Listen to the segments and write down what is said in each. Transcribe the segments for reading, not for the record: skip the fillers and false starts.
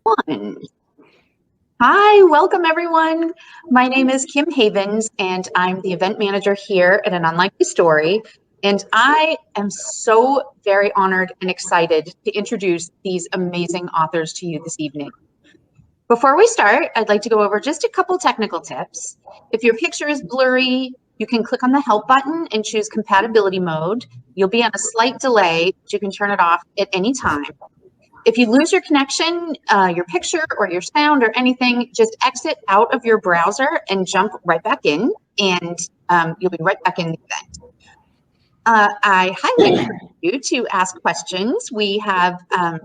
One. Hi, welcome everyone. My name is Kim Havens and I'm the event manager here at An Unlikely Story. And I am so very honored and excited to introduce these amazing authors to you this evening. Before we start, I'd like to go over just a couple technical tips. If your picture is blurry, you can click on the help button and choose compatibility mode. You'll be on a slight delay, but you can turn it off at any time. If you lose your connection, your picture or your sound or anything, just exit out of your browser and jump right back in, and you'll be right back in the event. I highly encourage you to ask questions. We have,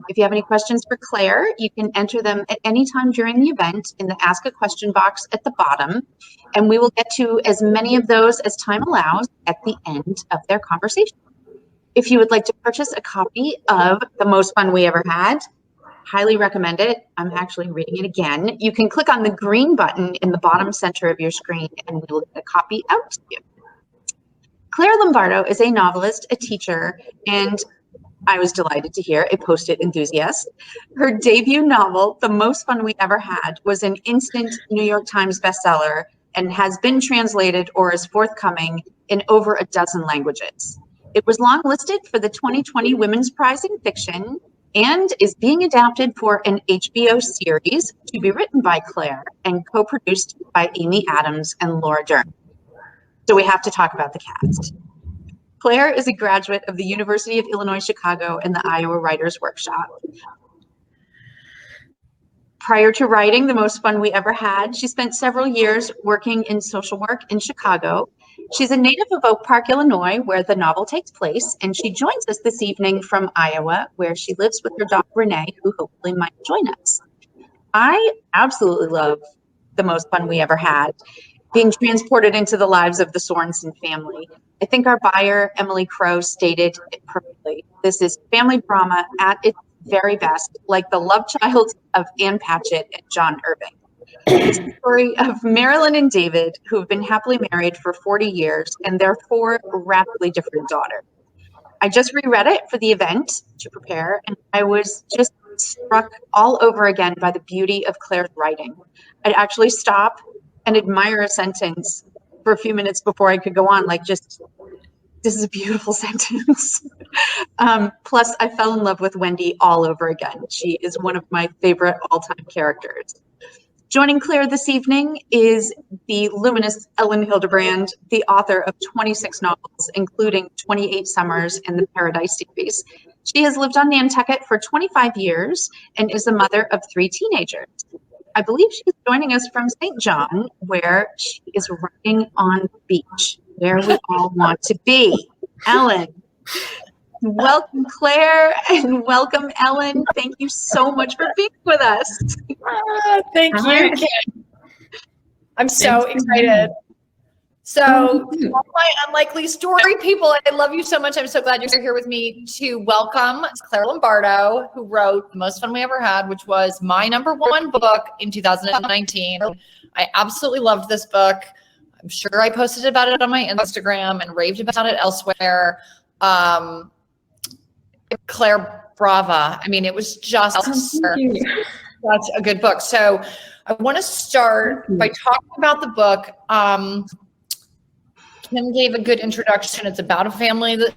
if you have any questions for Claire, you can enter them at any time during the event in the Ask a Question box at the bottom, and we will get to as many of those as time allows at the end of their conversation. If you would like to purchase a copy of The Most Fun We Ever Had, highly recommend it. I'm actually reading it again. You can click on the green button in the bottom center of your screen and we will get a copy out to you. Claire Lombardo is a novelist, a teacher, and I was delighted to hear a Post-it enthusiast. Her debut novel, The Most Fun We Ever Had, was an instant New York Times bestseller and has been translated or is forthcoming in over a dozen languages. It was longlisted for the 2020 Women's Prize in Fiction and is being adapted for an HBO series to be written by Claire and co-produced by Amy Adams and Laura Dern. So we have to talk about the cast. Claire is a graduate of the University of Illinois Chicago and the Iowa Writers Workshop. Prior to writing The Most Fun We Ever Had, she spent several years working in social work in Chicago. She's a native of Oak Park, Illinois, where the novel takes place, and she joins us this evening from Iowa, where she lives with her daughter Renee, who hopefully might join us. I absolutely love The Most Fun We Ever Had, being transported into the lives of the Sorensen family. I think our buyer, Emily Crow, stated it perfectly. This is family drama at its very best, like the love child of Ann Patchett and John Irving. It's the story of Marilyn and David, who have been happily married for 40 years, and their 4 radically different daughters. I just reread it for the event to prepare, and I was just struck all over again by the beauty of Claire's writing. I'd actually stop and admire a sentence for a few minutes before I could go on, like just, this is a beautiful sentence. Plus, I fell in love with Wendy all over again. She is one of my favorite all-time characters. Joining Claire this evening is the luminous Elin Hilderbrand, the author of 26 novels, including 28 Summers and the Paradise series. She has lived on Nantucket for 25 years and is the mother of 3 teenagers. I believe she's joining us from St. John, where she is writing on the beach, where we all want to be. Ellen. Welcome, Claire, and welcome, Ellen. Thank you so much for being with us. Thank you, Kim. I'm so excited. So, all my unlikely story people, I love you so much. I'm so glad you're here with me to welcome Claire Lombardo, who wrote The Most Fun We Ever Had, which was my #1 book in 2019. I absolutely loved this book. I'm sure I posted about it on my Instagram and raved about it elsewhere. Claire, brava. I mean, it was just such a good book. So I want to start by talking about the book. Kim gave a good introduction. It's about a family. The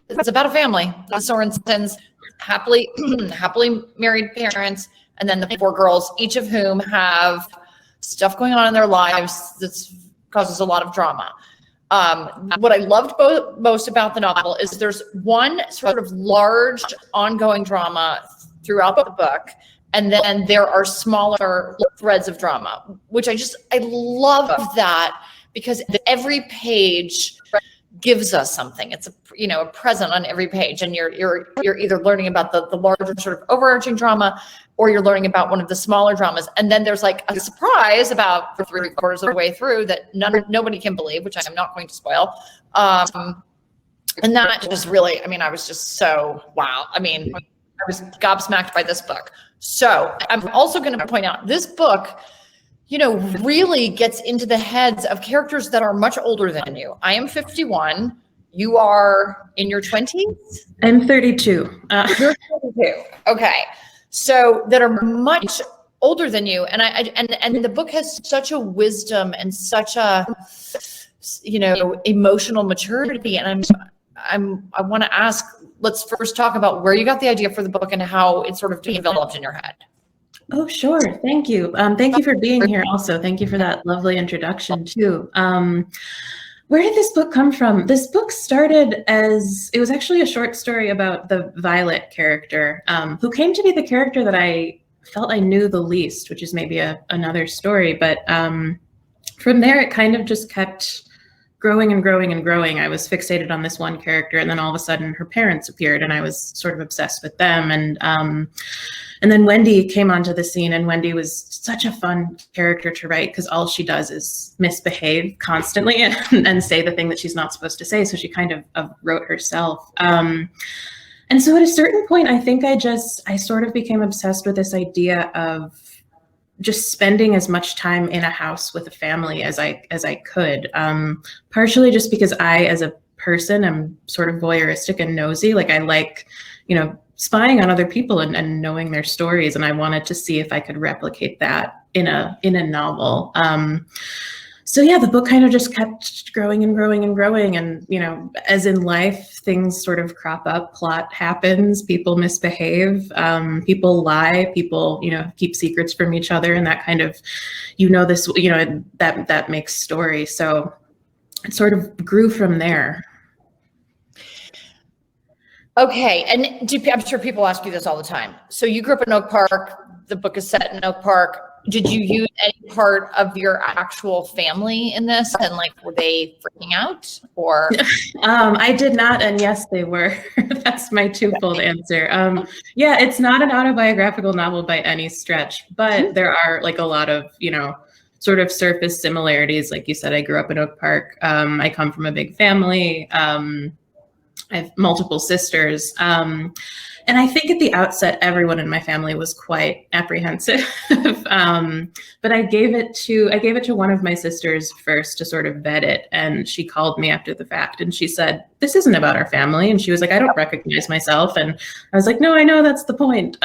Sorensens, happily married parents, and then the 4 girls, each of whom have stuff going on in their lives that causes a lot of drama. What I loved most about the novel is there's one sort of large ongoing drama throughout the book, and then there are smaller threads of drama, which I love that, because every page gives us something. It's a present on every page, and you're either learning about the larger sort of overarching drama, or you're learning about one of the smaller dramas. And then there's like a surprise about 3/4 of the way through that nobody can believe, which I am not going to spoil. And that just really, I was just so, wow. I was gobsmacked by this book. So I'm also going to point out this book, really gets into the heads of characters that are much older than you. I am 51. You are in your 20s? I'm 32. You're 32. Okay. So that are much older than you, and and the book has such a wisdom and such a, you know, emotional maturity. And I want to ask, let's first talk about where you got the idea for the book and how it sort of developed in your head. Oh, sure. Thank you. Thank you for being here also. Thank you for that lovely introduction too. Where did this book come from? This book started as, it was actually a short story about the Violet character, who came to be the character that I felt I knew the least, which is maybe another story. But from there, it kind of just kept growing and growing and growing. I was fixated on this one character, and then all of a sudden her parents appeared and I was sort of obsessed with them. And then Wendy came onto the scene, and Wendy was such a fun character to write because all she does is misbehave constantly and say the thing that she's not supposed to say. So she kind of wrote herself. And so at a certain point, I think I sort of became obsessed with this idea of just spending as much time in a house with a family as I could. Partially just because I, as a person, am sort of voyeuristic and nosy. Like I like, you know, spying on other people and knowing their stories. And I wanted to see if I could replicate that in a novel. So yeah, the book kind of just kept growing and growing and growing. And, you know, as in life, things sort of crop up, plot happens, people misbehave, people lie, people, you know, keep secrets from each other, and that kind of, you know, this, you know, that makes story. So it sort of grew from there. Okay, and I'm sure people ask you this all the time. So you grew up in Oak Park, the book is set in Oak Park. Did you use any part of your actual family in this? And like, were they freaking out or? I did not, and yes, they were. That's my twofold answer. Yeah, it's not an autobiographical novel by any stretch, but there are like a lot of, you know, sort of surface similarities. Like you said, I grew up in Oak Park. I come from a big family. I have multiple sisters. And I think at the outset, everyone in my family was quite apprehensive. But I gave it to one of my sisters first to sort of vet it. And she called me after the fact and she said, "This isn't about our family." And she was like, "I don't recognize myself." And I was like, "No, I know, that's the point."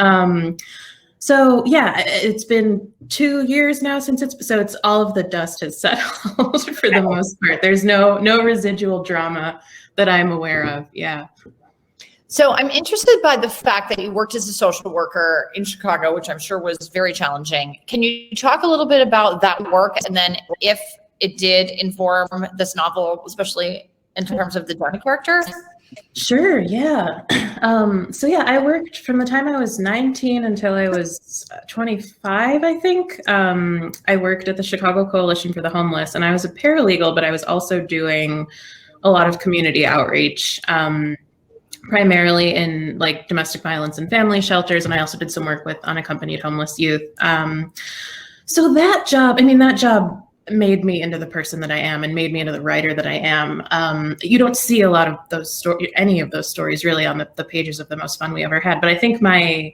So yeah, it's been 2 years now since it's all of the dust has settled for the most part. There's no residual drama that I'm aware of. Yeah. So I'm interested by the fact that you worked as a social worker in Chicago, which I'm sure was very challenging. Can you talk a little bit about that work, and then if it did inform this novel, especially in terms of the Jonah character? Sure, yeah. So yeah, I worked from the time I was 19 until I was 25, I think. I worked at the Chicago Coalition for the Homeless, and I was a paralegal, but I was also doing a lot of community outreach, primarily in like domestic violence and family shelters. And I also did some work with unaccompanied homeless youth. So that job made me into the person that I am and made me into the writer that I am. You don't see a lot of those any of those stories really on the pages of The Most Fun We Ever Had. But I think my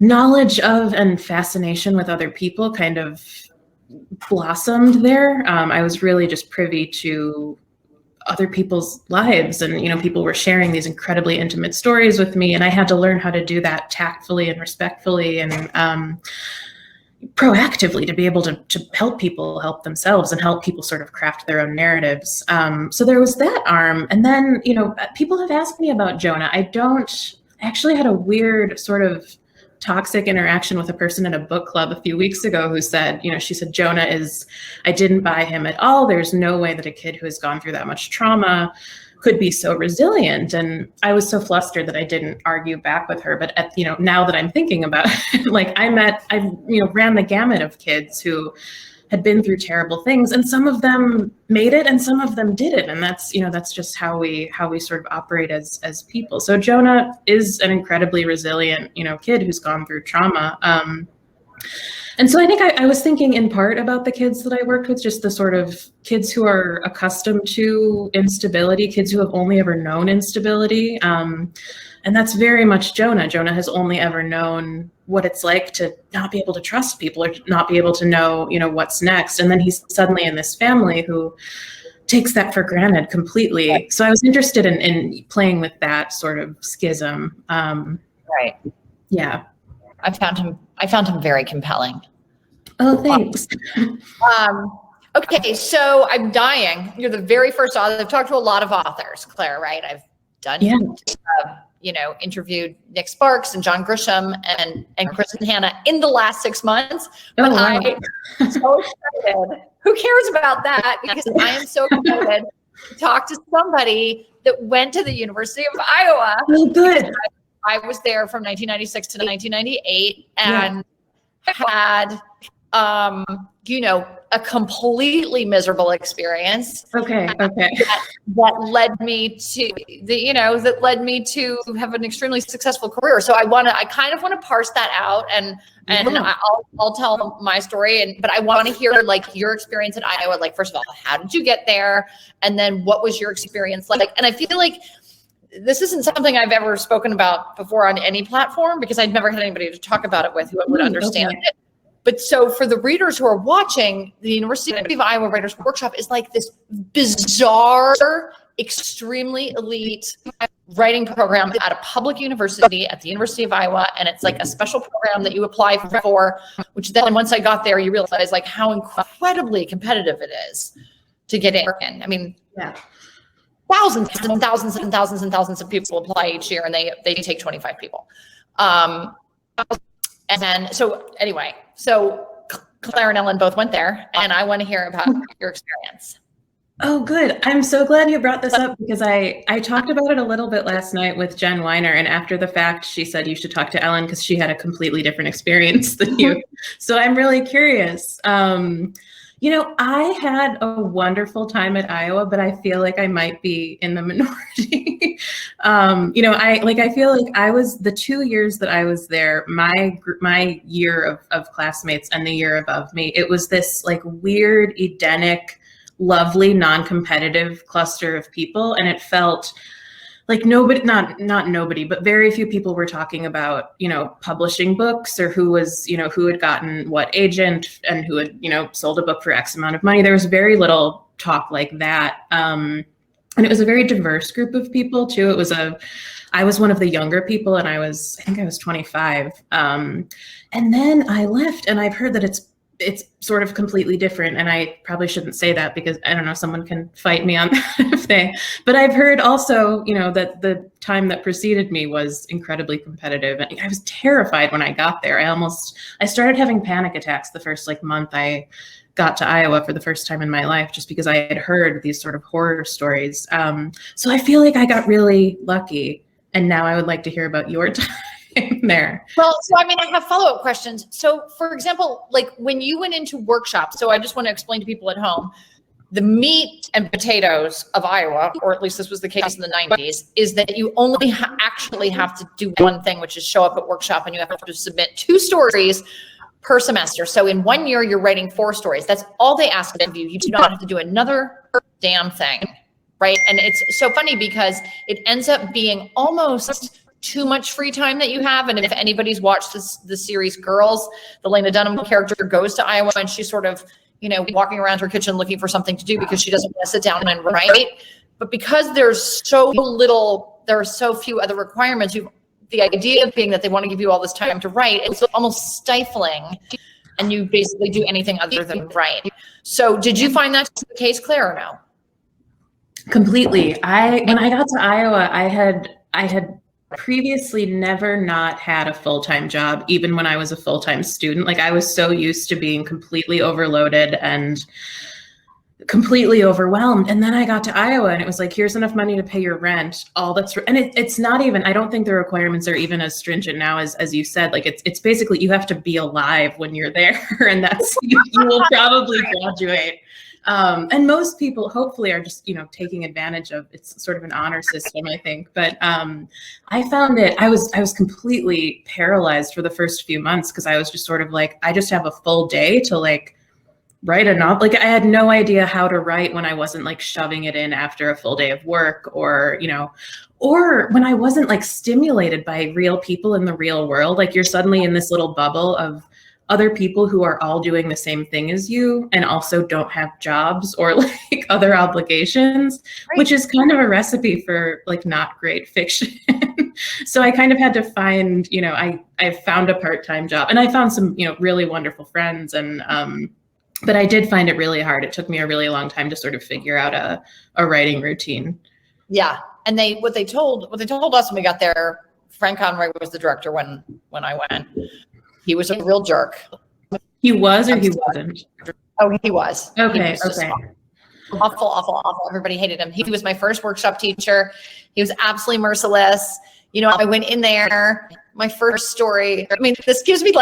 knowledge of and fascination with other people kind of blossomed there. I was really just privy to other people's lives, and you know, people were sharing these incredibly intimate stories with me, and I had to learn how to do that tactfully and respectfully and proactively to be able to help people help themselves and help people sort of craft their own narratives. So there was that arm, and then, you know, people have asked me about Jonah. I actually had a weird sort of toxic interaction with a person in a book club a few weeks ago who said, you know, she said, I didn't buy him at all. There's no way that a kid who has gone through that much trauma could be so resilient. And I was so flustered that I didn't argue back with her. But now that I'm thinking about it, like I ran the gamut of kids who had been through terrible things, and some of them made it and some of them didn't. And that's just how we sort of operate as people. So Jonah is an incredibly resilient, kid who's gone through trauma. And so I think I was thinking in part about the kids that I worked with, just the sort of kids who are accustomed to instability, kids who have only ever known instability. And that's very much Jonah. Jonah has only ever known what it's like to not be able to trust people or to not be able to know, what's next. And then he's suddenly in this family who takes that for granted completely. So I was interested in playing with that sort of schism. Right. Yeah. I found him very compelling. Oh, thanks. Okay, so I'm dying. You're the very first author. I've talked to a lot of authors, Claire, right? I've done, interviewed Nick Sparks and John Grisham and Kristen Hanna in the last 6 months. But wow. I'm so excited. Who cares about that? Because I am so excited to talk to somebody that went to the University of Iowa. Oh, good. I was there from 1996 to 1998 and had, a completely miserable experience. Okay. That led me to have an extremely successful career. So I kind of want to parse that out and I'll tell my story but I want to hear like your experience at Iowa. Like, first of all, how did you get there? And then what was your experience like? And I feel like this isn't something I've ever spoken about before on any platform because I'd never had anybody to talk about it with who would understand it. But so for the readers who are watching, the University of Iowa Writers Workshop is like this bizarre, extremely elite writing program at a public university at the University of Iowa. And it's like a special program that you apply for, which then once I got there, you realize like how incredibly competitive it is to get in. I mean, thousands and thousands and thousands and thousands of people apply each year and they take 25 people. And then, so Claire and Ellen both went there, and I want to hear about your experience. Oh, good. I'm so glad you brought this up because I talked about it a little bit last night with Jen Weiner, and after the fact, she said you should talk to Ellen because she had a completely different experience than you. So I'm really curious. I had a wonderful time at Iowa, but I feel like I might be in the minority. I feel like I was the 2 years that I was there, my year of classmates and the year above me, it was this like weird, Edenic, lovely, non-competitive cluster of people. And it felt like nobody, not nobody, but very few people were talking about, publishing books or who was, who had gotten what agent and who had, sold a book for X amount of money. There was very little talk like that. And it was a very diverse group of people too. I was one of the younger people and I think I was 25. And then I left and I've heard that it's sort of completely different. And I probably shouldn't say that because I don't know, someone can fight me on that but I've heard also, that the time that preceded me was incredibly competitive. And I was terrified when I got there. I started having panic attacks the first month I got to Iowa for the first time in my life, just because I had heard these sort of horror stories. So I feel like I got really lucky. And now I would like to hear about your time there. Well, so I have follow-up questions. So for example, like when you went into workshops, so I just want to explain to people at home, the meat and potatoes of Iowa, or at least this was the case in the 90s, is that you only actually have to do one thing, which is show up at workshop and you have to submit 2 stories per semester. So in 1 year, you're writing 4 stories. That's all they ask of you. You do not have to do another damn thing, right? And it's so funny because it ends up being almost too much free time that you have. And if anybody's watched the series Girls, the Lena Dunham character goes to Iowa and she's sort of, walking around her kitchen looking for something to do because she doesn't want to sit down and write. But because there's so few other requirements, the idea being that they want to give you all this time to write, it's almost stifling. And you basically do anything other than write. So did you find that to be the case, Claire, or no? Completely. When I got to Iowa, I had previously never not had a full-time job, even when I was a full-time student. Like I was so used to being completely overloaded and completely overwhelmed. And then I got to Iowa and it was like, here's enough money to pay your rent. It's not even, I don't think the requirements are even as stringent now as you said. Like it's basically, you have to be alive when you're there and that's, you will probably graduate. And most people hopefully are just, taking advantage of, it's sort of an honor system, I think. But I found it, I was completely paralyzed for the first few months because I was just sort of like, I just have a full day to write a novel. Like I had no idea how to write when I wasn't shoving it in after a full day of work or when I wasn't stimulated by real people in the real world. Like you're suddenly in this little bubble of other people who are all doing the same thing as you and also don't have jobs or other obligations, right, which is kind of a recipe for not great fiction. So I kind of had to find, I found a part-time job, and I found some, really wonderful friends, and but I did find it really hard. It took me a really long time to sort of figure out a writing routine. Yeah. And what they told us when we got there, Frank Conroy was the director when I went. He was a real jerk. He was, or he wasn't? Oh, he was. Okay. He was awful. Everybody hated him. He was my first workshop teacher. He was absolutely merciless. I went in there, my first story. I mean, this gives me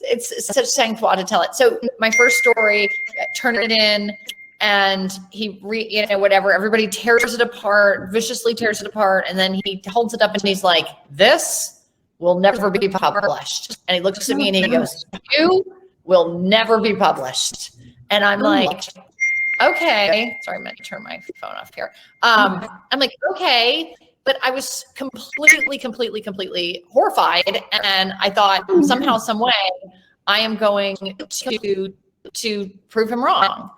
it's such sang froid to tell it. So my first story, turn it in, and he whatever, everybody tears it apart, viciously tears it apart. And then he holds it up and he's like, this will never be published. And he looks at me and he goes, you will never be published. And I'm like, okay, sorry, I'm going to turn my phone off here. I'm like, okay. But I was completely horrified. And I thought somehow, some way, I am going to prove him wrong.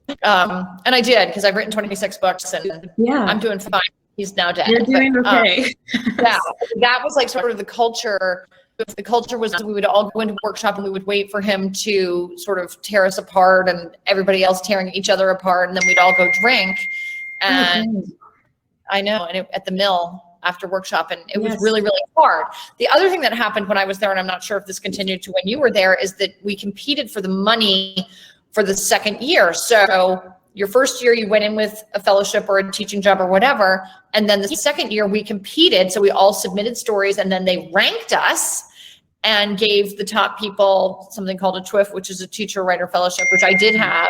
And I did, because I've written 26 books and I'm doing fine. He's now dead. You're doing okay. Yeah, that was sort of the culture. The culture was we would all go into workshop and we would wait for him to sort of tear us apart, and everybody else tearing each other apart. And then we'd all go drink. And I know, and at the mill after workshop, and it was really hard. The other thing that happened when I was there, and I'm not sure if this continued to when you were there, is that we competed for the money for the second year. So your first year, you went in with a fellowship or a teaching job or whatever. And then the second year we competed. So we all submitted stories, and then they ranked us and gave the top people something called a TWIF, which is a teacher writer fellowship, which I did have.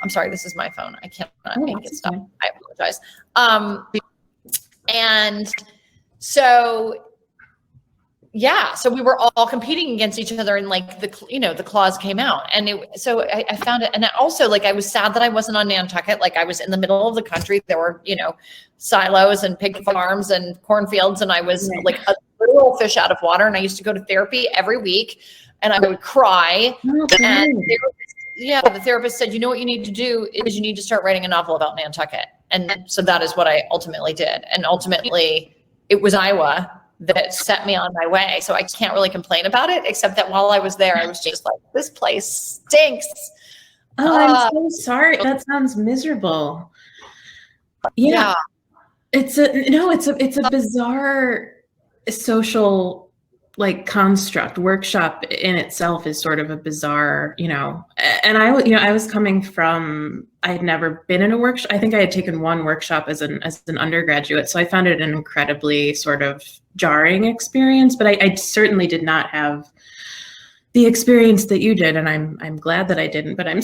I'm sorry, this is my phone. I cannot make it stop. I apologize. And so, so we were all competing against each other, and the clause came out, and so I found it. And also, I was sad that I wasn't on Nantucket. I was in the middle of the country. There were, silos and pig farms and cornfields, and I was like a literal fish out of water. And I used to go to therapy every week, and I would cry. And the therapist said, what you need to do is you need to start writing a novel about Nantucket. And so that is what I ultimately did. And ultimately, it was Iowa that set me on my way. So I can't really complain about it, except that while I was there, I was just like, this place stinks. Oh, I'm so sorry. That sounds miserable. Yeah. It's a bizarre social construct. Workshop in itself is sort of a bizarre, and I was coming from, I had never been in a workshop. I think I had taken one workshop as an undergraduate. So I found it an incredibly sort of jarring experience, but I certainly did not have the experience that you did. And I'm glad that I didn't, but I'm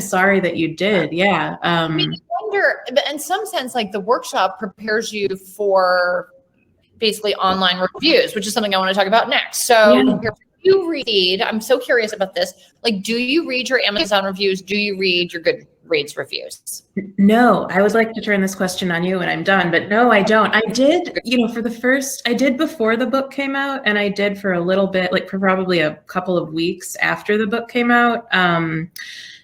sorry that you did. Yeah. I mean, I wonder, in some sense, the workshop prepares you for basically online reviews, which is something I want to talk about next. So you read, I'm so curious about this. Do you read your Amazon reviews? Do you read your Goodreads reviews? No, I would like to turn this question on you when I'm done, but no, I don't. I did, I did before the book came out, and I did for a little bit, for probably a couple of weeks after the book came out.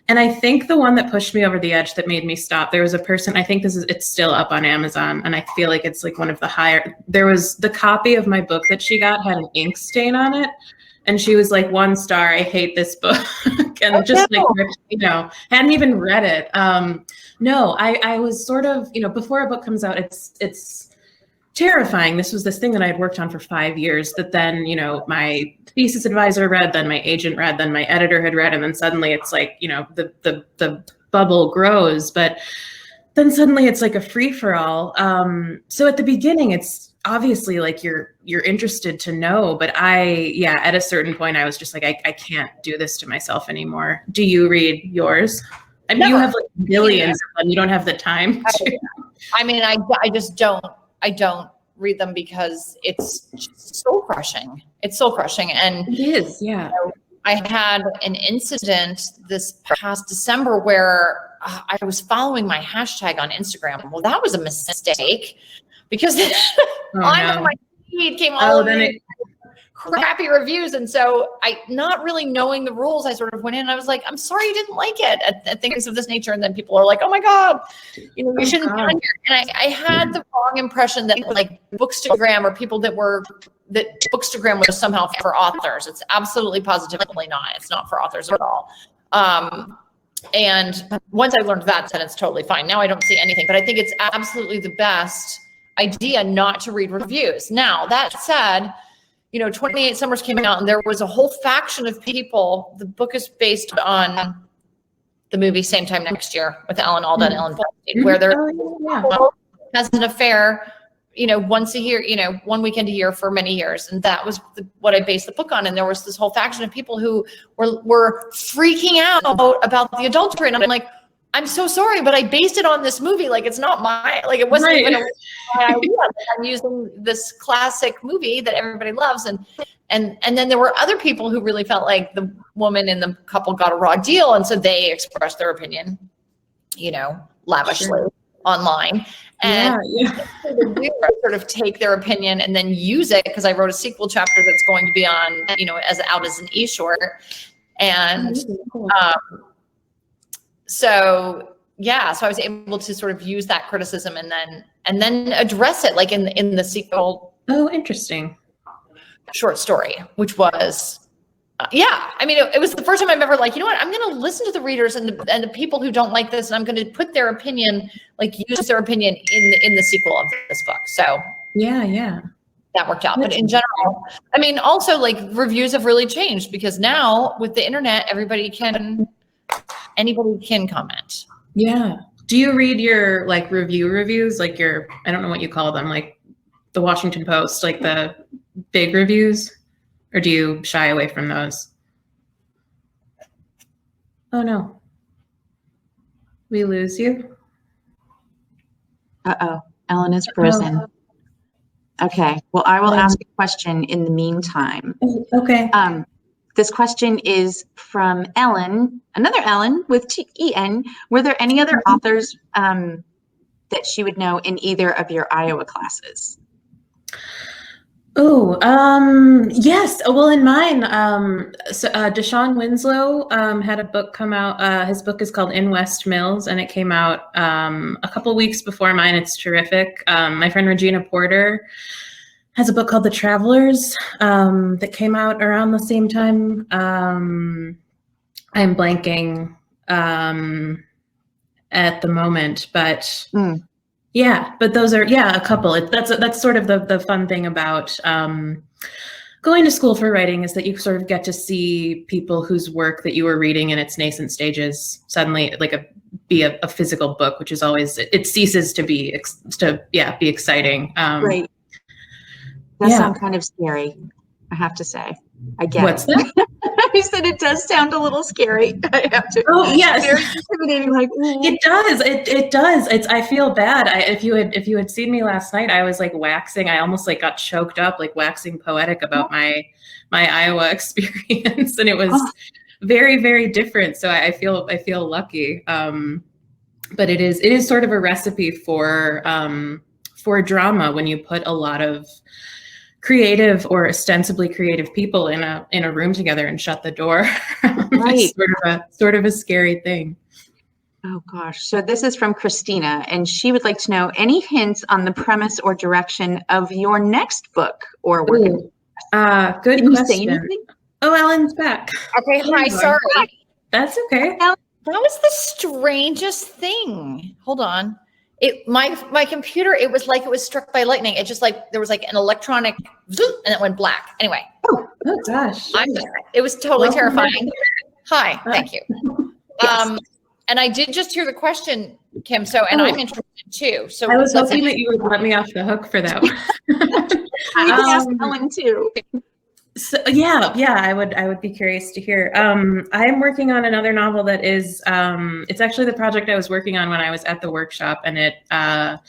And I think the one that pushed me over the edge, that made me stop, there was a person, I think it's still up on Amazon, and I feel like it's one of the higher, there was the copy of my book that she got had an ink stain on it. And she was like, 1 star, I hate this book. And hadn't even read it. No, I was sort of, before a book comes out, it's terrifying. This was this thing that I had worked on for 5 years that then, my thesis advisor read, then my agent read, then my editor had read, and then suddenly it's the bubble grows, but then suddenly it's a free-for-all. So at the beginning, it's obviously you're interested to know, but at a certain point I was just I can't do this to myself anymore. Do you read yours? I mean, you have billions of them. You don't have the time to. I mean, I just don't. I don't read them because it's soul crushing. It's soul crushing, and it is. Yeah. I had an incident this past December where I was following my hashtag on Instagram. Well, that was a mistake because on my feed came all of crappy reviews. And so I, not really knowing the rules, I sort of went in and I was like, I'm sorry you didn't like it at things of this nature. And then people are like, oh my God, you know, you shouldn't be on here. And I had the wrong impression that like Bookstagram or people that Bookstagram was somehow for authors. It's absolutely positively not. It's not for authors at all. And once I learned that, then it's totally fine. Now I don't see anything, but I think it's absolutely the best idea not to read reviews. Now, that said, you know, 28 Summers came out and there was a whole faction of people. The book is based on the movie Same Time Next Year with Alan Alda and Ellen Goldstein, where there has an affair, you know, once a year, you know, one weekend a year for many years. And that was what I based the book on. And there was this whole faction of people who were freaking out about the adultery. And I'm like, I'm so sorry, but I based it on this movie. Like, it's not my, like, it wasn't even my idea. Like, I'm using this classic movie that everybody loves. And then there were other people who really felt like the woman and the couple got a raw deal. And so they expressed their opinion, you know, lavishly online. And the viewer sort of take their opinion and then use it, because I wrote a sequel chapter that's going to be on, you know, out as an e-short. And so I was able to sort of use that criticism and then address it, like in the sequel. Oh, interesting. Short story, which was, I mean, it was the first time I've ever like, you know what, I'm going to listen to the readers and the people who don't like this, and I'm going to put their opinion, like use their opinion in the sequel of this book. So yeah, that worked out. But in general, I mean, also like reviews have really changed, because now with the internet, anybody can comment. Yeah. Do you read your like reviews, like your, I don't know what you call them, like the Washington Post, like the big reviews, or do you shy away from those? Oh no. We lose you. Uh-oh. Ellen is frozen. Okay. Well, I will ask a question in the meantime. Okay. This question is from Ellen, another Ellen with T-E-N. Were there any other authors that she would know in either of your Iowa classes? Oh, yes. Well, in mine, Deshaun Winslow had a book come out. His book is called In West Mills, and it came out a couple weeks before mine. It's terrific. My friend Regina Porter has a book called The Travelers that came out around the same time. I'm blanking at the moment, but yeah, but those are, a couple. That's sort of the fun thing about going to school for writing, is that you sort of get to see people whose work that you were reading in its nascent stages suddenly be a physical book, which is always, it ceases to be exciting. Right. That sounds kind of scary, I have to say. I get What's that? I said it does sound a little scary. I have to. Oh yes, very intimidating. Like, ooh. It does. It does. I feel bad. If you had seen me last night, I was like waxing. I almost like got choked up, like waxing poetic about my Iowa experience, and it was very, very different. So I feel lucky. But it is sort of a recipe for drama when you put a lot of creative or ostensibly creative people in a room together and shut the door. Right. It's sort of a scary thing. Oh gosh. So this is from Christina, and she would like to know any hints on the premise or direction of your next book or work. Good question. Oh, Ellen's back. Okay. Hi. Sorry. That's okay. That was the strangest thing. Hold on. My computer, it was like it was struck by lightning. It just like there was like an electronic zoom, and it went black. Anyway. Oh gosh. It was totally terrifying. Hi, thank you. Yes. And I did just hear the question, Kim. So, and I'm interested too. So I was hoping that you would let me off the hook for that one. I can ask Ellen too. So, I would be curious to hear. I am working on another novel that is, it's actually the project I was working on when I was at the workshop, and I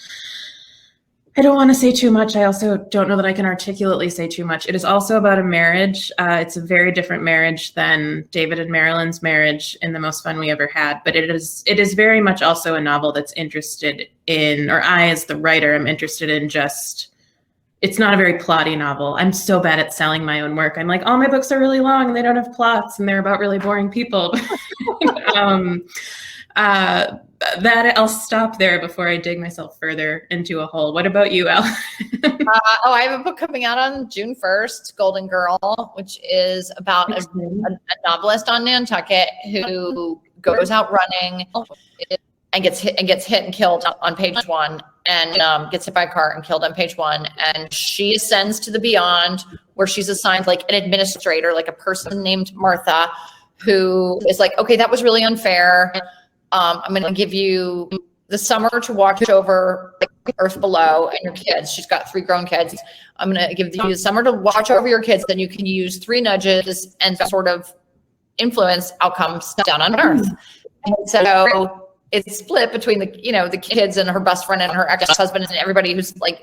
don't want to say too much. I also don't know that I can articulately say too much. It is also about a marriage. It's a very different marriage than David and Marilyn's marriage in The Most Fun We Ever Had, but it is very much also a novel that's interested in, or I as the writer am interested in just it's not a very plotty novel. I'm so bad at selling my own work. I'm like, all my books are really long and they don't have plots and they're about really boring people. That I'll stop there before I dig myself further into a hole. What about you, Al? I have a book coming out on June 1st, Golden Girl, which is about a novelist on Nantucket who goes out running and gets hit and killed on page 1, and gets hit by a car and killed on page 1. And she ascends to the beyond, where she's assigned like an administrator, like a person named Martha, who is like, okay, that was really unfair. I'm going to give you the summer to watch over Earth Below and your kids. She's got 3 grown kids. I'm going to give you the summer to watch over your kids. Then you can use 3 nudges and sort of influence outcomes down on Earth. And so it's split between the kids and her best friend and her ex-husband and everybody who's like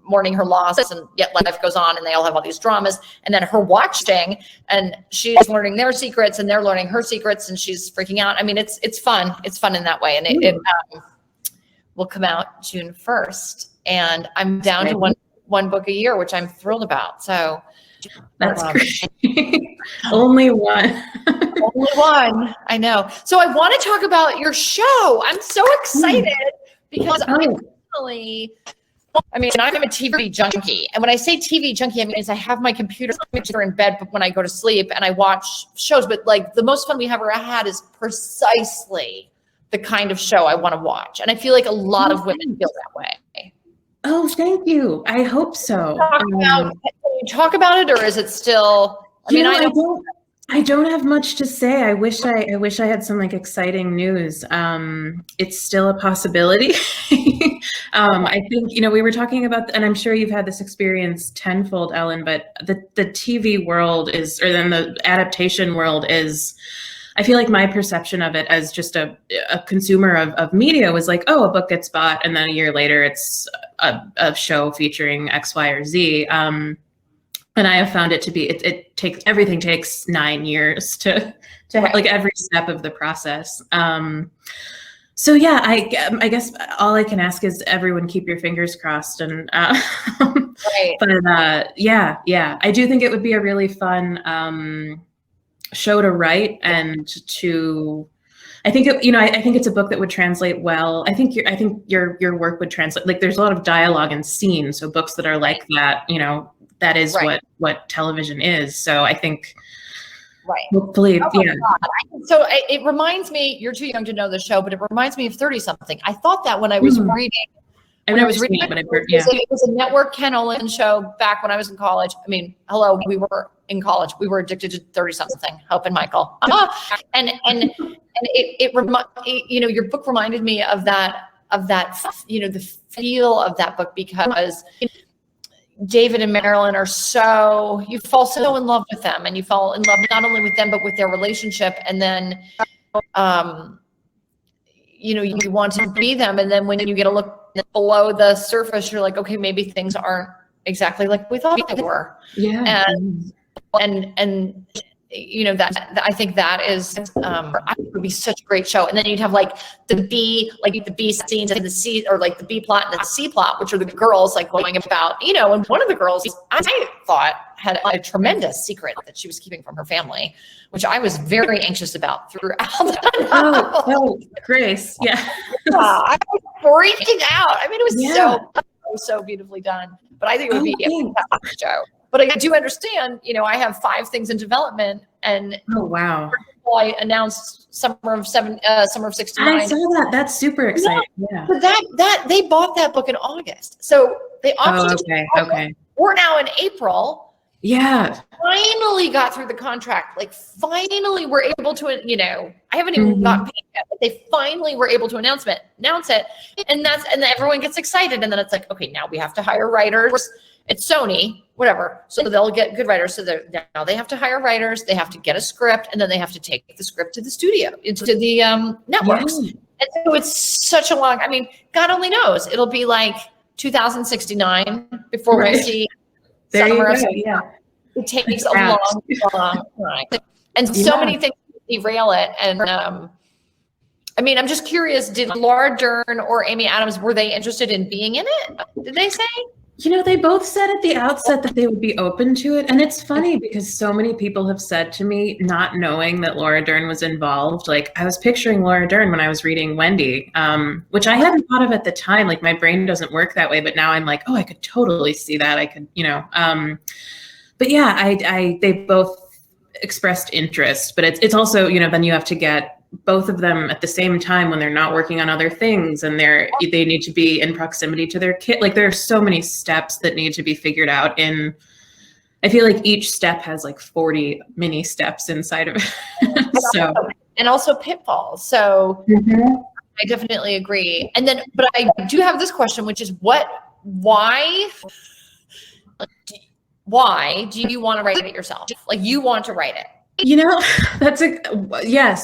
mourning her loss, and yet life goes on and they all have all these dramas, and then her watching, and she's learning their secrets and they're learning her secrets, and she's freaking out. I mean, it's fun. It's fun in that way. And it will come out June 1st, and I'm down to one book a year, which I'm thrilled about. So that's great. Only one. Only one. I know. So I want to talk about your show. I'm so excited because I'm a TV junkie. And when I say TV junkie, I mean, I have my computer in bed when I go to sleep and I watch shows. But like the most fun we ever had is precisely the kind of show I want to watch. And I feel like a lot of women feel that way. Oh, thank you. I hope so. Can you talk about it, or is it still? I don't have much to say. I wish I had some like exciting news. It's still a possibility. I think, we were talking about, and I'm sure you've had this experience tenfold, Ellen, but the TV world then the adaptation world is, I feel like my perception of it as just a consumer of media was like, oh, a book gets bought and then a year later it's a show featuring X, Y, or Z. And I have found it to be, everything takes 9 years to like every step of the process. So yeah, I guess all I can ask is everyone keep your fingers crossed. And right. But yeah, I do think it would be a really fun show to write and to. I think it's a book that would translate well. I think your work would translate. Like there's a lot of dialogue and scenes, so books that are like that, that is right. what television is. So I think, right. Hopefully, yeah. So it reminds me, you're too young to know the show, but it reminds me of 30 something. I thought that when I was reading. It was a network Ken Olin show back when I was in college. I mean, hello, we were in college. We were addicted to 30 something. Hope and Michael. And your book reminded me of that, the feel of that book, because David and Marilyn you fall so in love with them, and you fall in love not only with them, but with their relationship. And then, you want to be them. And then when you get a look below the surface, you're like, okay, maybe things aren't exactly like we thought they were. Yeah. And I think that is, would be such a great show. And then you'd have like the B scenes and the C, or like the B plot and the C plot, which are the girls like going about, and one of the girls I thought had a tremendous secret that she was keeping from her family, which I was very anxious about throughout the novel. Oh, Grace. Yeah. I was freaking out. I mean, it was so beautifully done, but I think it would be a fantastic show. But I do understand, I have 5 things in development, and oh wow! I announced summer of 69. I saw that. That's super exciting. Yeah. But that they bought that book in August, so they opted. Okay. We're now in April. Yeah. Finally got through the contract. Like finally, we're able to. I haven't even gotten paid yet, but they finally were able to announce it, and then everyone gets excited, and then it's like, okay, now we have to hire writers. It's Sony, whatever. So they'll get good writers. So now they have to hire writers. They have to get a script, and then they have to take the script to the studio, into the networks. Yeah. And so it's such a long. I mean, God only knows. It'll be like 2069 before we see summer. Yeah. It takes a long time, and so many things derail it. And I'm just curious. Did Laura Dern or Amy Adams, were they interested in being in it? Did they say? They both said at the outset that they would be open to it. And it's funny because so many people have said to me, not knowing that Laura Dern was involved, like I was picturing Laura Dern when I was reading Wendy, which I hadn't thought of at the time. Like my brain doesn't work that way, but now I'm like, oh, I could totally see that. I could, but yeah, they both expressed interest, but it's also, then you have to get both of them at the same time when they're not working on other things and they need to be in proximity to their kid. Like there are so many steps that need to be figured out I feel like each step has like 40 mini steps inside of it. And also pitfalls. So I definitely agree. And then, but I do have this question, which is why do you want to write it yourself? Like you want to write it? Yes.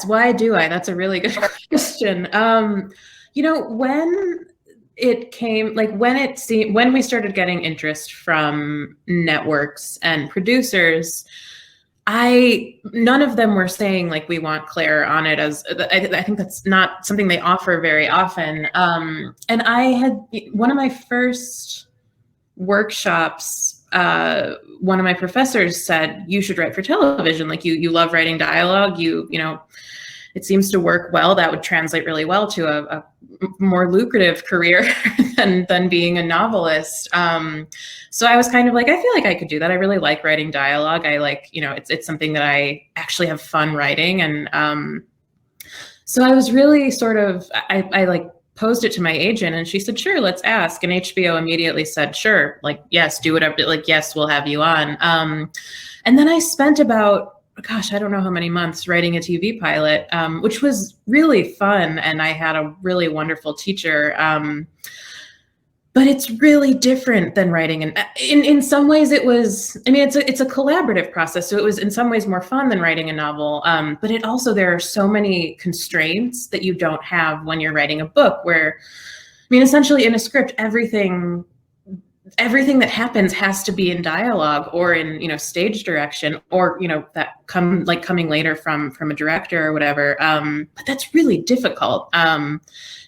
Why do I? That's a really good question. When it came, like when we started getting interest from networks and producers, none of them were saying like, we want Claire on it I think that's not something they offer very often. And I had one of my first workshops, one of my professors said, you should write for television. Like you love writing dialogue. It seems to work well. That would translate really well to a more lucrative career than being a novelist. So I was kind of like, I feel like I could do that. I really like writing dialogue. I like, it's something that I actually have fun writing. And so I was really sort of, I like posed it to my agent and she said, sure, let's ask. And HBO immediately said, sure, like, yes, do whatever, like, yes, we'll have you on. And then I spent about, I don't know how many months writing a TV pilot, which was really fun. And I had a really wonderful teacher. But it's really different than writing. And in some ways it was, it's a collaborative process. So it was in some ways more fun than writing a novel. But there are so many constraints that you don't have when you're writing a book where, essentially in a script, everything that happens has to be in dialogue or in, stage direction or, that coming later from a director or whatever. But that's really difficult.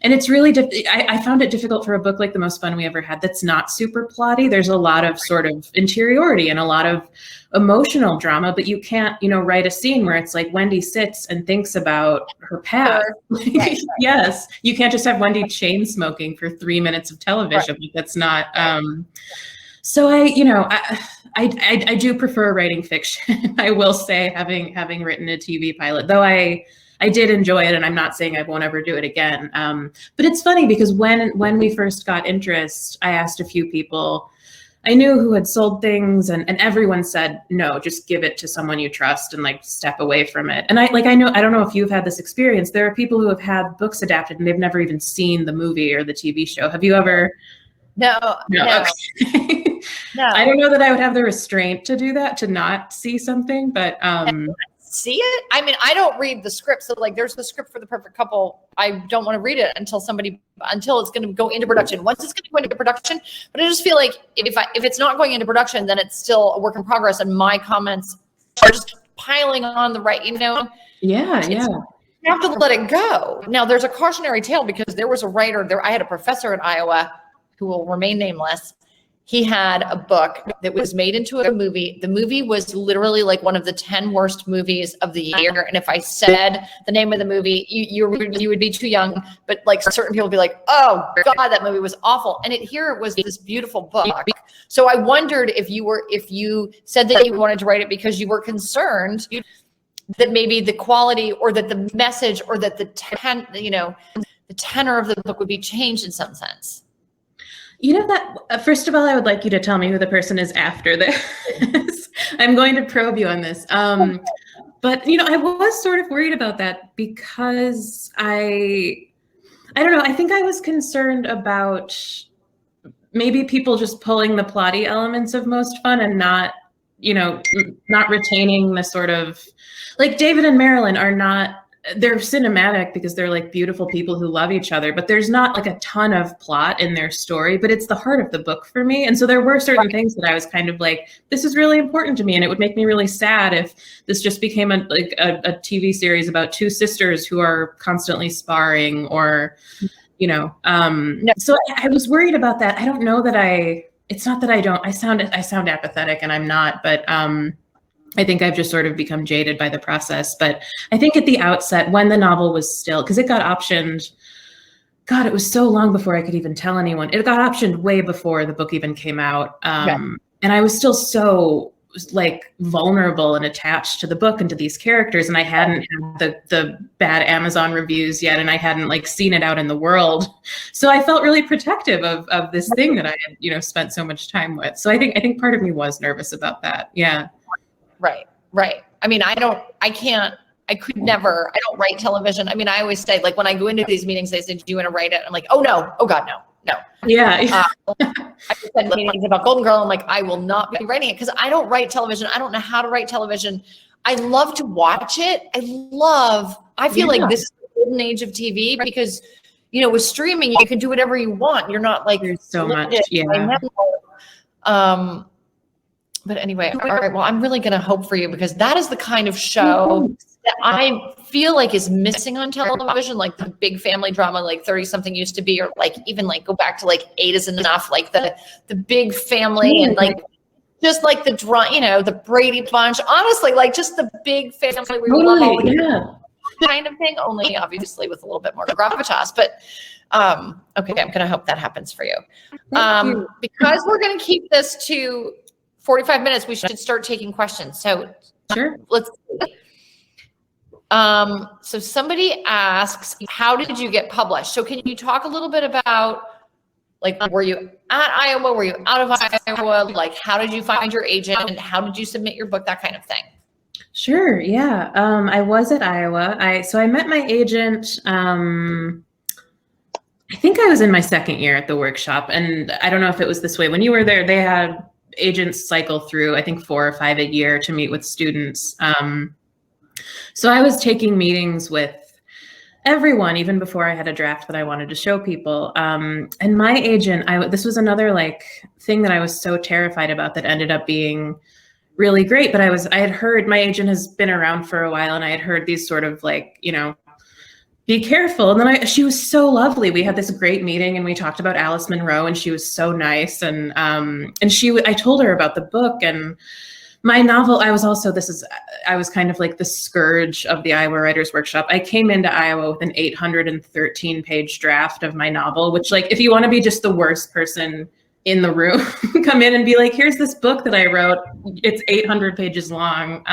And it's really, I found it difficult for a book like The Most Fun We Ever Had that's not super plotty. There's a lot of sort of interiority and a lot of emotional drama, but you can't, write a scene where it's like Wendy sits and thinks about her past. Right. Yes. You can't just have Wendy chain smoking for 3 minutes of television. Right. That's not, so I do prefer writing fiction. I will say, having written a TV pilot, though I did enjoy it, and I'm not saying I won't ever do it again. But it's funny because when we first got interest, I asked a few people I knew who had sold things, and everyone said, no, just give it to someone you trust and like step away from it. And I don't know if you've had this experience. There are people who have had books adapted and they've never even seen the movie or the TV show. Have you ever? No. Okay. No. I don't know that I would have the restraint to do that, to not see something, but see it? I don't read the script. So like there's the script for The Perfect Couple. I don't want to read it until it's going to go into production. Once it's going to go into production, but I just feel like if it's not going into production, then it's still a work in progress and my comments are just piling on the right, Yeah. You have to let it go. Now there's a cautionary tale because there was a writer there. I had a professor in Iowa who will remain nameless. He had a book that was made into a movie. The movie was literally like one of the 10 worst movies of the year. And if I said the name of the movie, you would be too young. But like certain people would be like, oh God, that movie was awful. And here it was this beautiful book. So I wondered if you said that you wanted to write it because you were concerned that maybe the quality or that the message or that the tenor of the book would be changed in some sense. That first of all, I would like you to tell me who the person is after this. I'm going to probe you on this. But I was sort of worried about that because I don't know. I think I was concerned about maybe people just pulling the plotty elements of Most Fun and not retaining the sort of, like, David and Marilyn are not, they're cinematic because they're like beautiful people who love each other, but there's not like a ton of plot in their story, but it's the heart of the book for me. And so there were certain things that I was kind of like, this is really important to me. And it would make me really sad if this just became a TV series about two sisters who are constantly sparring or, So I was worried about that. I don't know that it's not that I sound apathetic, and I'm not, but I think I've just sort of become jaded by the process. But I think at the outset, when the novel was still, because it got optioned, God, it was so long before I could even tell anyone. It got optioned way before the book even came out. And I was still so like vulnerable and attached to the book and to these characters. And I hadn't had the bad Amazon reviews yet. And I hadn't like seen it out in the world. So I felt really protective of this thing that I had, you know, spent so much time with. So I think part of me was nervous about that. Yeah. Right. I mean, I don't write television. I mean, I always say, like, when I go into these meetings, they say, do you want to write it? I'm like, oh no. Oh God, no. Yeah. I just said meetings about Golden Girl. I'm like, I will not be writing it because I don't write television. I don't know how to write television. I love to watch it. I feel like this is the golden age of TV because, you know, with streaming, you can do whatever you want. You're not like, there's so much. Yeah. But anyway, all right. Well, I'm really going to hope for you because that is the kind of show that I feel like is missing on television, like the big family drama, like 30 something used to be, or like even like go back to like 8 is enough, like the big family and like just like the Brady Bunch, honestly, like just the big family we love all kind of thing, only obviously with a little bit more gravitas. But okay, I'm going to hope that happens for you. Because we're going to keep this to 45 minutes, we should start taking questions. So sure. Let's see. So somebody asks, how did you get published? So can you talk a little bit about, like, were you at Iowa? Were you out of Iowa? Like, how did you find your agent? How did you submit your book? That kind of thing. Sure. Yeah. I was at Iowa. I met my agent. I think I was in my second year at the workshop, and I don't know if it was this way when you were there. They had agents cycle through, I think 4 or 5 a year to meet with students. So I was taking meetings with everyone, even before I had a draft that I wanted to show people. And my agent, this was another like thing that I was so terrified about that ended up being really great. But I had heard, my agent has been around for a while, and I had heard these sort of like, you know, be careful. And then she was so lovely. We had this great meeting and we talked about Alice Munro, and she was so nice. And I told her about the book and my novel. I was kind of like the scourge of the Iowa Writers Workshop. I came into Iowa with an 813 page draft of my novel, which, like, if you want to be just the worst person in the room, come in and be like, here's this book that I wrote. It's 800 pages long.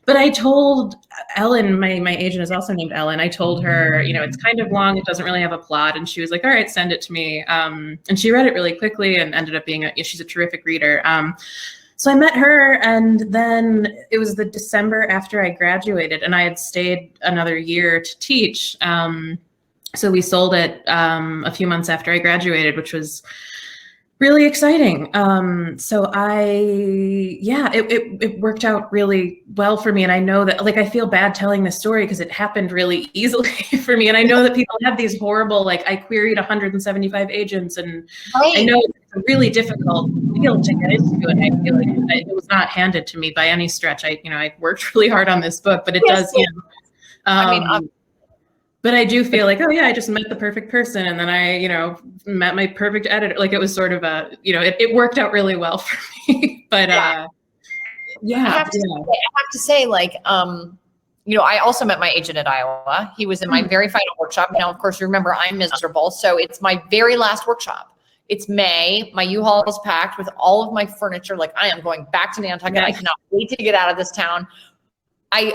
But I told Ellen, my agent is also named Ellen. I told her, you know, it's kind of long. It doesn't really have a plot. And she was like, all right, send it to me. And she read it really quickly and ended up being she's a terrific reader. So I met her, and then it was the December after I graduated, and I had stayed another year to teach. So we sold it a few months after I graduated, which was really exciting. So it worked out really well for me. And I know that, like, I feel bad telling this story because it happened really easily for me. And I know that people have these horrible, like, I queried 175 agents, and I know it's a really difficult field to get into. And I feel like it was not handed to me by any stretch. I worked really hard on this book, but it does, but I do feel like, oh yeah, I just met the perfect person. And then I, met my perfect editor. Like, it was sort of it worked out really well for me. But I have to say, like, I also met my agent at Iowa. He was in my very final workshop. Now, of course, remember, I'm miserable. So it's my very last workshop. It's May. My U-Haul is packed with all of my furniture. Like, I am going back to Nantucket. I cannot wait to get out of this town. I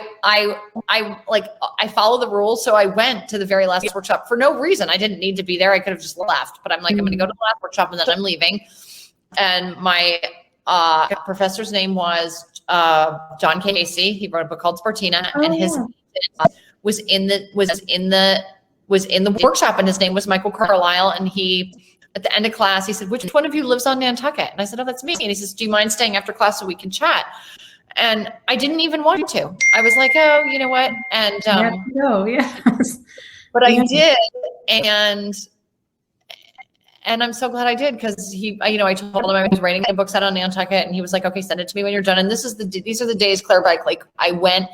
follow the rules. So I went to the very last workshop for no reason. I didn't need to be there. I could have just left, but I'm like, I'm going to go to the last workshop and then I'm leaving. And my professor's name was John Casey. He wrote a book called Spartina, and his was in the workshop, and his name was Michael Carlisle. And he, at the end of class, he said, "Which one of you lives on Nantucket?" And I said, "Oh, that's me." And he says, "Do you mind staying after class so we can chat?" And I didn't even want to. I was like, "Oh, you know what?" And but I did, and I'm so glad I did, because I told him I was writing the books out on Nantucket, and he was like, "Okay, send it to me when you're done." And these are the days, Claire Bike, like, I went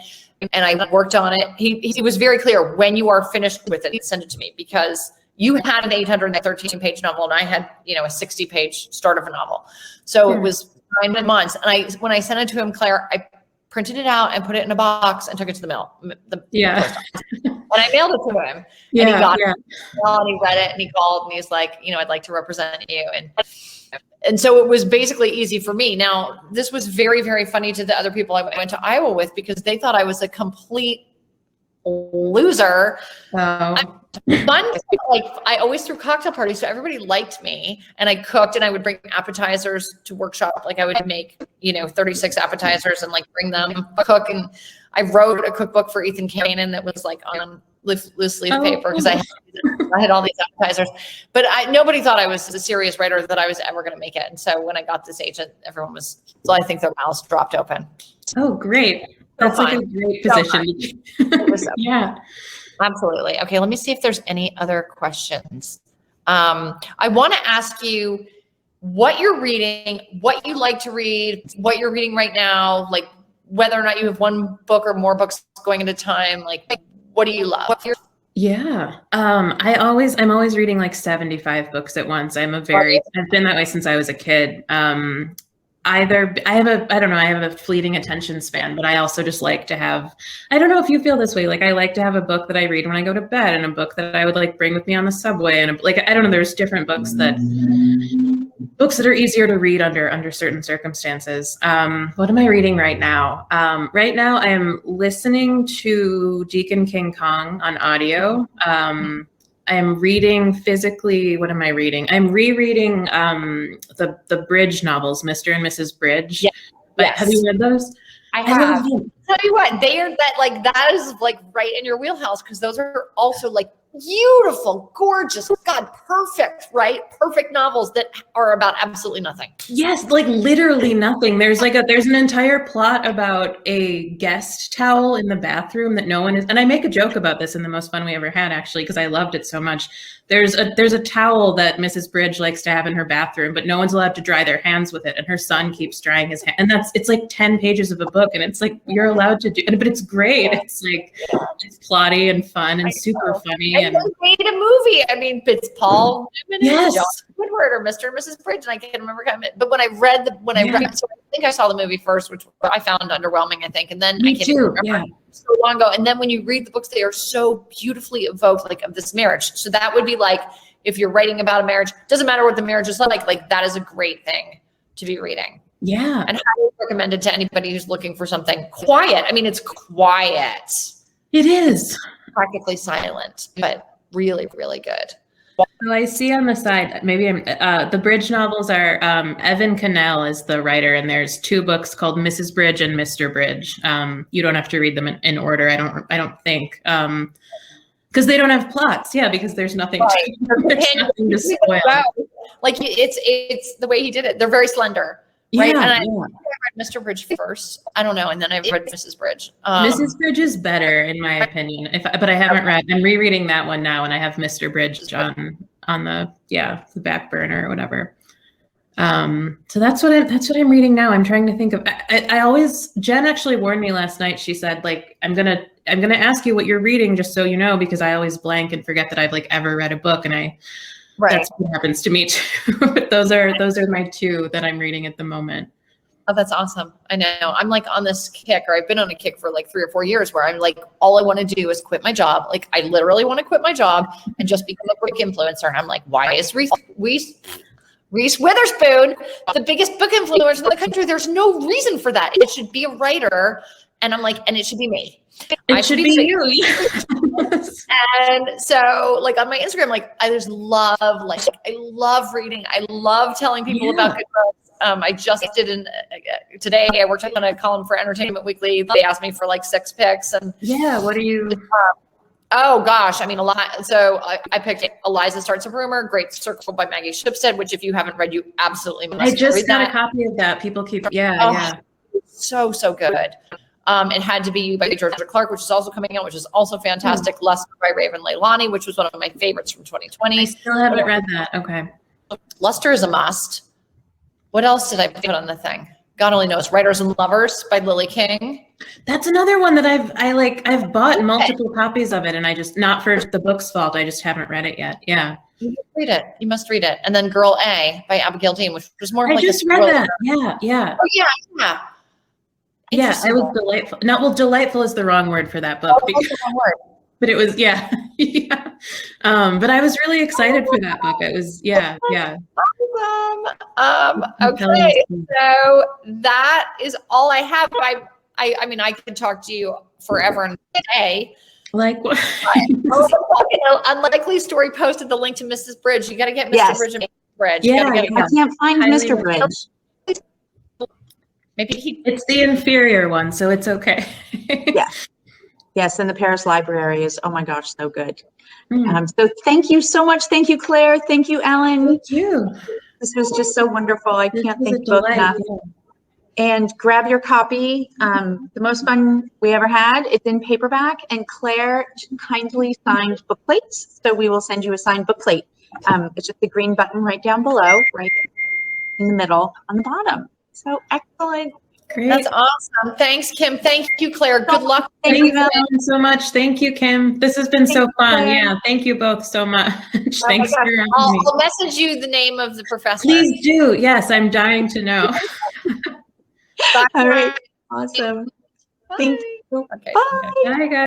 and I worked on it. He was very clear, when you are finished with it, send it to me, because you had an 813 page novel and I had, you know, a 60 page start of a novel. So it was 9 months. And when I sent it to him, Claire, I printed it out and put it in a box and took it to the mail. And I mailed it to him. And he got it. And he read it and he called and he's like, you know, I'd like to represent you. And so it was basically easy for me. Now, this was very, very funny to the other people I went to Iowa with because they thought I was a complete loser. Like I always threw cocktail parties, so everybody liked me, and I cooked, and I would bring appetizers to workshop. Like I would make, you know, 36 appetizers and like bring them, cook, and I wrote a cookbook for Ethan Kanan that was like on loose leaf paper because I had all these appetizers, but nobody thought I was a serious writer, that I was ever going to make it. And so when I got this agent, everyone was, so I think their mouths dropped open. Oh, great. That's like a great position. Yeah, absolutely. Okay. Let me see if there's any other questions. I want to ask you what you're reading, what you like to read, what you're reading right now, like whether or not you have one book or more books going at a time, like what do you love? Yeah. I'm always reading like 75 books at once. I've been that way since I was a kid. I have a fleeting attention span, but I also just like to have, I don't know if you feel this way. Like I like to have a book that I read when I go to bed and a book that I would like bring with me on the subway. And I don't know, there's different books that are easier to read under certain circumstances. What am I reading right now? Right now I am listening to Deacon King Kong on audio. I am reading physically. What am I reading? I'm rereading the Bridge novels, Mr. and Mrs. Bridge. Yeah. Yes. Have you read those? I have. Tell you what, that is like right in your wheelhouse because those are also like beautiful, gorgeous, God, perfect, right? Perfect novels that are about absolutely nothing. Yes, like literally nothing. There's an entire plot about a guest towel in the bathroom that no one is, and I make a joke about this in the most fun we ever had, actually, because I loved it so much. There's a towel that Mrs. Bridge likes to have in her bathroom, but no one's allowed to dry their hands with it, and her son keeps drying his hand. And it's like 10 pages of a book, and it's like you're allowed to do it, but it's great. It's like it's plotty and fun and super funny. And they made a movie. I mean, it's Paul Newman and John Woodward or Mr. and Mrs. Bridge, and I can't remember. But when I read, so I think I saw the movie first, which I found underwhelming. I think, and then I can't even remember. So long ago. And then when you read the books, they are so beautifully evoked, like of this marriage. So that would be like, if you're writing about a marriage, doesn't matter what the marriage is like that is a great thing to be reading. Yeah. And highly recommended to anybody who's looking for something quiet. I mean, it's quiet. It is. Practically silent, but really, really good. So I see on the side, maybe the Bridge novels are, Evan Cannell is the writer, and there's 2 books called Mrs. Bridge and Mr. Bridge. You don't have to read them in order, I don't think, because they don't have plots. Yeah, because there's nothing to spoil. Like it's the way he did it. They're very slender. Right. And I read Mr. Bridge first. I don't know. And then I read Mrs. Bridge. Mrs. Bridge is better in my opinion. But I haven't read. I'm rereading that one now, and I have Mr. Bridge on the back burner or whatever. So that's what I'm reading now. I'm trying to think of. Jen actually warned me last night. She said, like, I'm gonna ask you what you're reading just so you know, because I always blank and forget that I've like ever read a book, and that's what happens to me too. But those are my 2 that I'm reading at the moment. Oh, that's awesome. I know. I'm like on this kick, or I've been on a kick for like 3 or 4 years where I'm like, all I want to do is quit my job. Like I literally want to quit my job and just become a book influencer. And I'm like, why is Reese Witherspoon the biggest book influencer in the country? There's no reason for that. It should be a writer. And I'm like, and it should be me. It should be you. And so like on my Instagram, like I just love, I love reading. I love telling people about good books. I just did today I worked on a column for Entertainment Weekly. They asked me for like 6 picks, and what are you? Oh gosh, I mean a lot. So I picked Eliza Starts a Rumor, Great Circle by Maggie Shipstead, which if you haven't read, you absolutely must. I just got a copy of that. People keep so good. It Had to Be You by Georgia Clark, which is also coming out, which is also fantastic. Luster by Raven Leilani, which was one of my favorites from 2020. I still haven't read that. Okay. Luster is a must. What else did I put on the thing? God only knows, Writers and Lovers by Lily King. That's another one that I've bought multiple copies of it, and I just, not for the book's fault, I just haven't read it yet. Yeah. You must read it. You must read it. And then Girl A by Abigail Dean, which was more I like just read that. Yeah, yeah. Oh yeah, yeah. Yeah, it was delightful. No, well, delightful is the wrong word for that book. That's the wrong word. But it was, yeah. Yeah. But I was really excited for that book. It was, yeah. Okay, so that is all I have. I mean, I could talk to you forever and day. Like what? Unlikely Story posted the link to Mrs. Bridge. You got to get Mr. Yes. Bridge and Mrs. Bridge. Yeah, I can't find Mr. Bridge. Maybe it's the inferior one, so it's okay. Yes, and the Paris Library is, oh my gosh, so good. So thank you so much. Thank you, Claire. Thank you, Ellen. Thank you. This was just so wonderful. I can't thank you both delight, enough. yeah. And grab your copy. The most fun we ever had. It's in paperback, and Claire kindly signed book plates. So we will send you a signed book plate. It's just the green button right down below, right in the middle on the bottom. So excellent. Great. That's awesome. Thanks, Kim. Thank you, Claire. Good luck. Thank you, Ellen, so much. Thank you, Kim. This has been so fun. Claire. Yeah, thank you both so much. Thanks for having me. I'll message you the name of the professor. Please do. Yes, I'm dying to know. Bye. All right. Awesome. Bye. Thank you. Okay. Bye. Bye, guys.